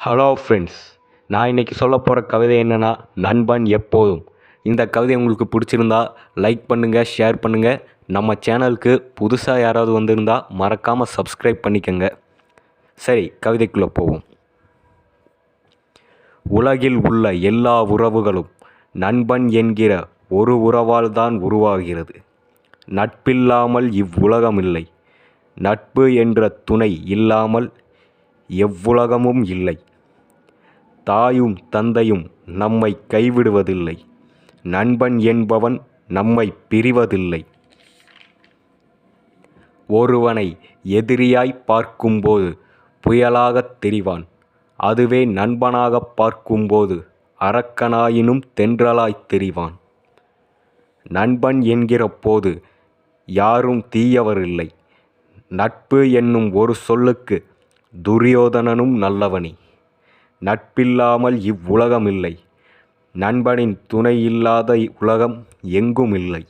Hello friends, நான் இன்றைக்கி சொல்ல போகிற கவிதை என்னென்னா, நண்பன் எப்போதும். இந்த கவிதை உங்களுக்கு பிடிச்சிருந்தா லைக் பண்ணுங்கள், ஷேர் பண்ணுங்கள். நம்ம சேனலுக்கு புதுசாக யாராவது வந்திருந்தால் மறக்காமல் சப்ஸ்கிரைப் பண்ணிக்கோங்க. சரி, கவிதைக்குள்ளே போவோம். உலகில் உள்ள எல்லா உறவுகளும் நண்பன் என்கிற ஒரு உறவால் தான் உருவாகிறது. நட்பில்லாமல் இவ்வுலகம் இல்லை. நட்பு என்ற துணை இல்லாமல் எவ்வுலகமும் இல்லை. தாயும் தந்தையும் நம்மை கைவிடுவதில்லை. நண்பன் என்பவன் நம்மை பிரிவதில்லை. ஒருவனை எதிரியாய் பார்க்கும்போது புயலாகத் தெரிவான். அதுவே நண்பனாகப் பார்க்கும்போது அரக்கனாயினும் தென்றலாய்த் தெரிவான். நண்பன் என்கிற போது யாரும் தீயவரில்லை. நட்பு என்னும் ஒரு சொல்லுக்கு துரியோதனனும் நல்லவனே. நட்பில்லாமல் இவ்வுலகம் இல்லை. நண்பனின் துணை இல்லாத உலகம் எங்கும் இல்லை.